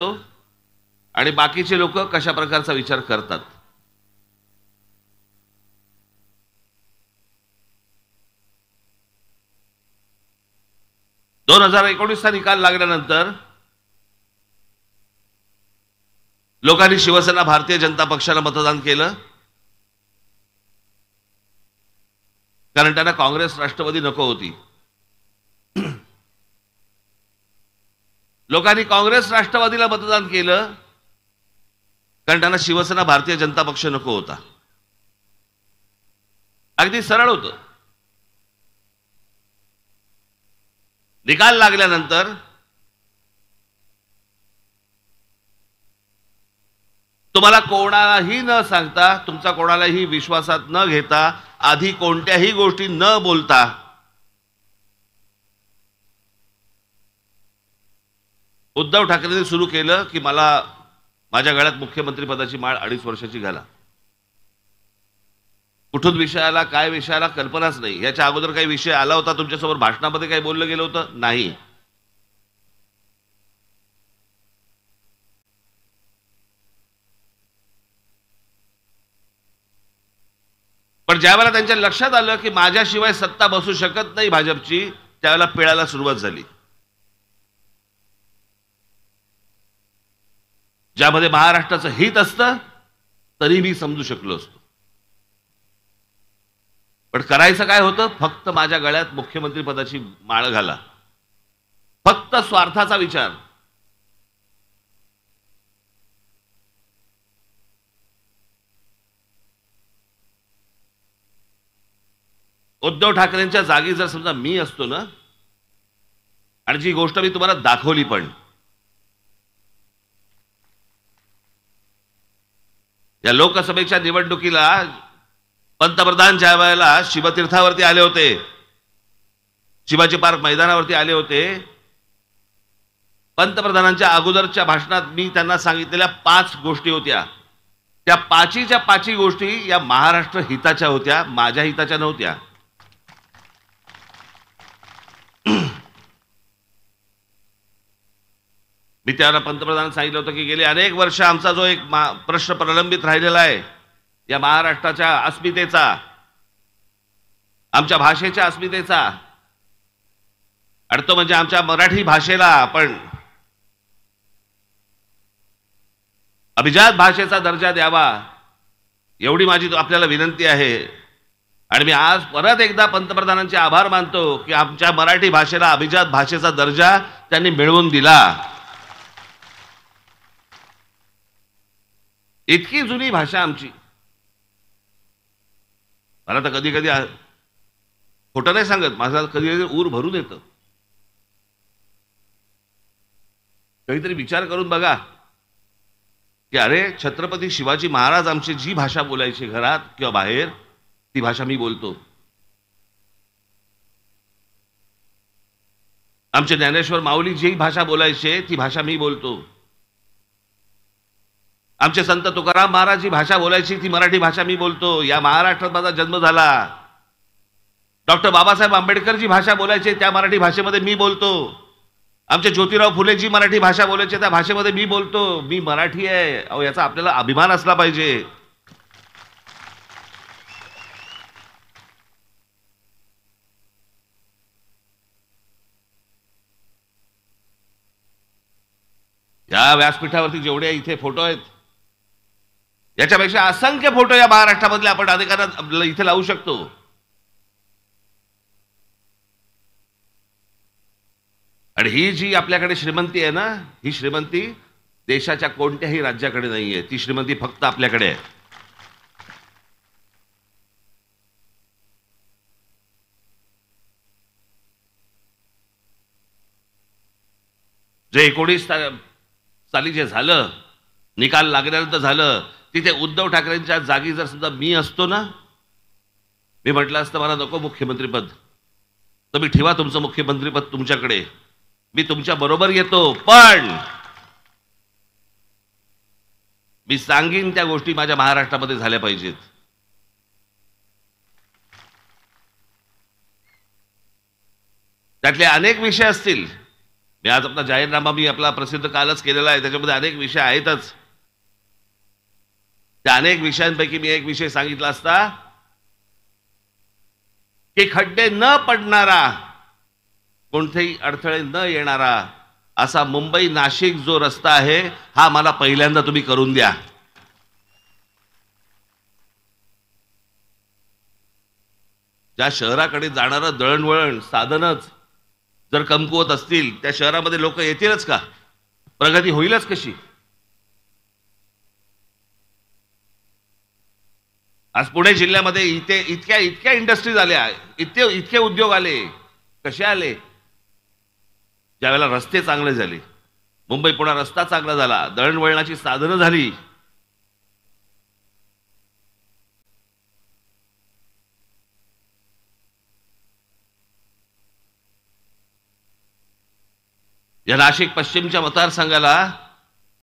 आणि बाकीचे लोक कशा प्रकारचा विचार करतात. दोन 2019चा निकाल लागल्यानंतर लोकांनी शिवसेना भारतीय जनता पक्षाला मतदान केलं, कारण त्यांना काँग्रेस राष्ट्रवादी नको होती. लोकांनी काँग्रेस राष्ट्रवादीला मतदान केलं, कारण त्यांना शिवसेना भारतीय जनता पक्ष नको होता. अगदी सरळ होतं. निकाल लागल्यानंतर तुम्हाला कोणालाही न सांगता, तुमचा कोणालाही विश्वासात न घेता, आधी कोणत्याही गोष्टी न बोलता उद्धव ठाकरेंनी सुरू केलं की मला माझ्या गळ्यात मुख्यमंत्री पदाची माळ 2.5 वर्षाची घाला. कुठून विषय आला, काय विषय आला, कल्पनाच नाही. याच्या अगोदर काही विषय आला होता तुमच्यासमोर, भाषणामध्ये काही बोललं गेलं होतं? नाही. पण ज्यावेळेला त्यांच्या लक्षात आलं की माझ्याशिवाय सत्ता बसू शकत नाही भाजपची, त्यावेळेला पिळायला सुरुवात झाली. ज्यामध्ये महाराष्ट्राचं हित असतं तरी मी समजू शकलो असतो. पण करायचं काय होतं? फक्त माझ्या गळ्यात मुख्यमंत्री पदाची माळ घाला. फक्त स्वार्थाचा विचार. उद्धव ठाकरेंच्या जागी जर समजा मी असतो ना, आणि जी गोष्ट मी तुम्हाला दाखवली, पण या लोकसभेच्या निवडणुकीला पंतप्रधान ज्या वेळेला शिवतीर्थावरती आले होते, शिवाजी पार्क मैदानावरती आले होते, पंतप्रधानांच्या अगोदरच्या भाषणात मी त्यांना सांगितलेल्या 5 गोष्टी होत्या. त्या 5च्या 5 गोष्टी या महाराष्ट्र हिताच्या होत्या, माझ्या हिताच्या नव्हत्या. मी त्याला पंतप्रधान सांगितलं होतं की गेले अनेक वर्ष आमचा जो एक प्रश्न प्रलंबित राहिलेला आहे या महाराष्ट्राच्या अस्मितेचा, आमच्या भाषेच्या अस्मितेचा, आणि तो म्हणजे आमच्या मराठी भाषेला आपण अभिजात भाषेचा दर्जा द्यावा, एवढी माझी आपल्याला विनंती आहे. आणि मी आज परत एकदा पंतप्रधानांचे आभार मानतो की आमच्या मराठी भाषेला अभिजात भाषेचा दर्जा त्यांनी मिळवून दिला. इतकी जुनी भाषा आमची. मला तर कधी कधी खोटं नाही सांगत, माझा कधी कधी ऊर भरून येतं. काहीतरी विचार करून बघा की अरे, छत्रपती शिवाजी महाराज आमची जी भाषा बोलायची घरात किंवा बाहेर, ती भाषा मी बोलतो. आमचे ज्ञानेश्वर माऊली जी भाषा बोलायचे ती भाषा मी बोलतो. आमचे संत तुकाराम महाराज जी भाषा बोलायची ती मराठी भाषा मी बोलतो. या महाराष्ट्रात माझा जन्म झाला. डॉक्टर बाबासाहेब आंबेडकर जी भाषा बोलायचे त्या मराठी भाषेमध्ये मी बोलतो. आमचे ज्योतिराव फुले जी मराठी भाषा बोलायचे त्या भाषेमध्ये मी बोलतो. मी मराठी आहे. अहो, याचा आपल्याला अभिमान असला पाहिजे. या व्यासपीठावरती जेवढे इथे फोटो आहेत, याच्यापेक्षा असंख्य फोटो या महाराष्ट्रामधले आपण अधिकारात इथे लावू शकतो. आणि ही जी आपल्याकडे श्रीमंती आहे ना, ही श्रीमंती देशाच्या कोणत्याही राज्याकडे नाहीये. ती श्रीमंती फक्त आपल्याकडे आहे. जे 19 साली जे झालं, निकाल लागल्यानंतर झालं, तिथे उद्धव ठाकरेंच्या जागी जर सुद्धा मी असतो ना, मी म्हटलं असतं मला नको मुख्यमंत्रीपद, तुम्ही ठेवा तुमचं मुख्यमंत्रीपद तुमच्याकडे, मी तुमच्या बरोबर येतो, पण मी सांगीन त्या गोष्टी माझ्या महाराष्ट्रामध्ये झाल्या पाहिजेत. त्यातले अनेक विषय असतील मी आज आपला जाहीरनामा मी आपला प्रसिद्ध कालच केलेला आहे, त्याच्यामध्ये अनेक विषय आहेतच. त्या अनेक विषयांपैकी मी एक विषय सांगितला असता की खड्डे न पडणारा, कोणतेही अडथळे न येणारा असा मुंबई नाशिक जो रस्ता आहे हा मला पहिल्यांदा तुम्ही करून द्या. ज्या शहराकडे जाणारं दळणवळण साधनच जर कमकुवत असतील त्या शहरामध्ये लोक येतीलच का? प्रगती होईलच कशी? आज पुणे जिल्ह्यामध्ये इथे इतक्या इतक्या इंडस्ट्रीज आल्या, इतके इतके उद्योग आले. कसे आले? ज्यावेळेला रस्ते चांगले झाले, मुंबई पुणे रस्ता चांगला झाला, दळणवळणाची साधनं झाली. या नाशिक पश्चिमच्या मतदारसंघाला